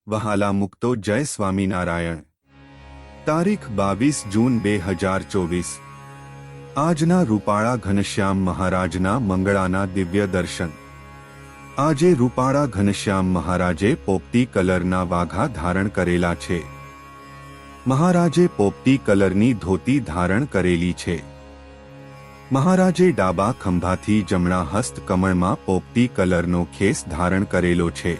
વહાલા મુક્તો જય સ્વામિનારાયણ। તારીખ 22 જૂન 2024। આજના રૂપાળા ઘનશ્યામ મહારાજના મંગળાના દિવ્ય દર્શન। આજે રૂપાળા ઘનશ્યામ મહારાજે પોપટી કલરના વાઘા ધારણ કરેલા છે। મહારાજે પોપટી કલરની ધોતી ધારણ કરેલી છે। મહારાજે ડાબા ખંભાથી જમણા હસ્ત કમળમાં પોપટી કલરનો ખેસ ધારણ કરેલો છે।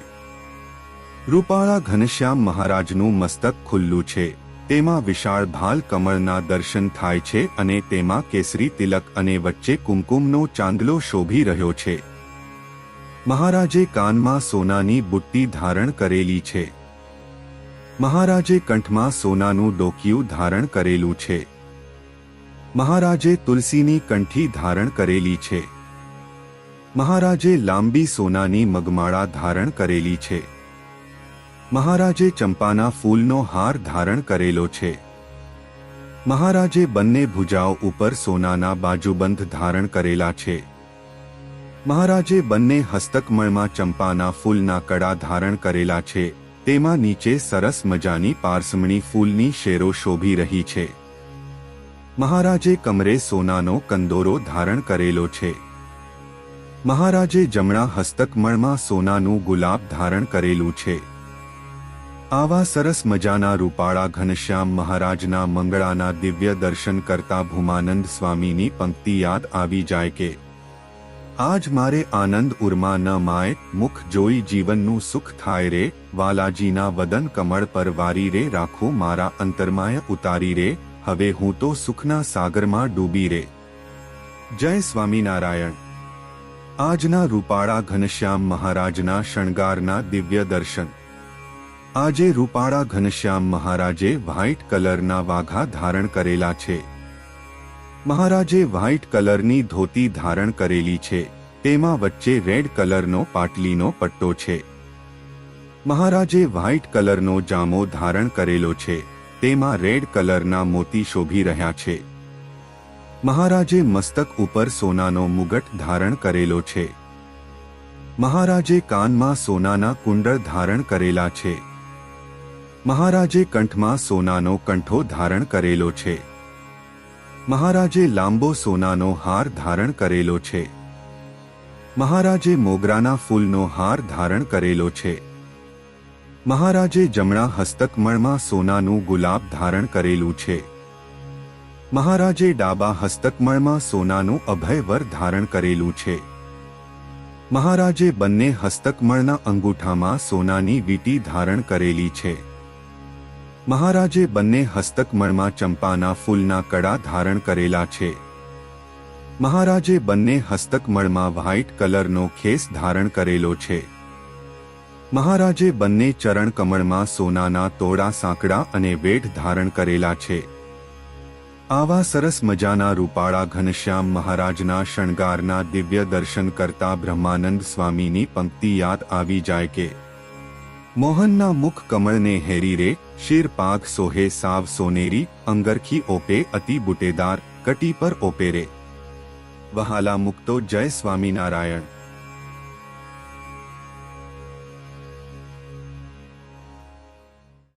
રૂપાળા ઘનશ્યામ મહારાજનું મસ્તક ખુલ્લું છે। તેમાં વિશાળ ભાલ કમળના દર્શન થાય છે અને તેમાં કેસરી તિલક અને વચ્ચે કુમકુમનો ચાંદલો શોભી રહ્યો છે। મહારાજે કાનમાં સોનાની બુટ્ટી ધારણ કરેલી છે। મહારાજે કંઠમાં સોનાનું ડોકિયું ધારણ કરેલું છે। મહારાજે તુલસીની કંઠી ધારણ કરેલી છે। મહારાજે લાંબી સોનાની મગમાળા ધારણ કરેલી છે। મહારાજે ચંપાના ફૂલનો હાર ધારણ કરેલો છે। મહારાજે બંને ભુજાઓ ઉપર સોનાના બાજુબંધ ધારણ કરેલા છે। મહારાજે બંને હસ્તકમળમાં ચંપાના ફૂલના કડા ધારણ કરેલા છે। તેમાં નીચે સરસ મજાની પારસમણી ફૂલની શેરો શોભી રહી છે। મહારાજે કમરે સોનાનો કંદોરો ધારણ કરેલો છે। મહારાજે જમણા હસ્તકમળમાં સોનાનું ગુલાબ ધારણ કરેલું છે। આવા સરસ મજાના રૂપાળા ઘનશ્યામ મહારાજના મંગળાના દિવ્ય દર્શન કરતા ભૂમાનંદ સ્વામીની પંક્તિ યાદ આવી જાય કે આજ મારે આનંદ ઉર્મા ન માય, મુખ જોઈ જીવનનું સુખ થાય રે। વાલાજીના વદન કમળ પર વારી રે, રાખું મારા અંતરમાય ઉતારી રે। હવે હું તો સુખના સાગરમાં ડૂબી રે। જય સ્વામિનારાયણ। આજના રૂપાળા ઘનશ્યામ મહારાજના શણગારના દિવ્ય દર્શન। આજે રૂપાળા ઘનશ્યામ મહારાજે વ્હાઇટ કલરના વાઘા ધારણ કરેલા છે। મહારાજે વ્હાઇટ કલરની ધોતી ધારણ કરેલી છે। તેમાં વચ્ચે રેડ કલરનો પાટલીનો પટ્ટો છે। મહારાજે વ્હાઇટ કલરનો જામો ધારણ કરેલો છે। તેમાં રેડ કલરના મોતી શોભી રહ્યા છે। મહારાજે મસ્તક ઉપર સોનાનો મુગટ ધારણ કરેલો છે। મહારાજે કાનમાં સોનાના કુંડળ ધારણ કરેલા છે। મહારાજે કંઠમાં સોનાનો કંઠો ધારણ કરેલો છે। મહારાજે લાંબો સોનાનો હાર ધારણ કરેલો છે। મહારાજે મોગરાના ફૂલનો હાર ધારણ કરેલો છે। મહારાજે જમણા હસ્તકમળમાં સોનાનું ગુલાબ ધારણ કરેલું છે। મહારાજે ડાબા હસ્તકમળમાં સોનાનું અભયવર ધારણ કરેલું છે। મહારાજે બંને હસ્તકમળના અંગૂઠામાં સોનાની વીંટી ધારણ કરેલી છે। મહારાજે બંને હસ્તકમળમાં ચંપાના ફૂલના કડા ધારણ કરેલા છે। મહારાજે બંને હસ્તકમળમાં વ્હાઇટ કલરનો ખેસ ધારણ કરેલો છે। મહારાજે બંને ચરણ કમળમાં સોનાના તોડા સાંકડા અને વેઢ ધારણ કરેલા છે। આવા સરસ મજાના રૂપાળા ઘનશ્યામ મહારાજના શણગારના દિવ્ય દર્શન કરતા બ્રહ્માનંદ સ્વામીની પંક્તિ યાદ આવી જાય કે મોહનના મુખ કમળને હેરી રે, શિર પાઘ સોહે સાવ સોનેરી। અંગરખી ઓપે અતિ બુટેદાર, કટી પર ઓપે રે। વહાલા મુક્તો જય સ્વામિનારાયણ।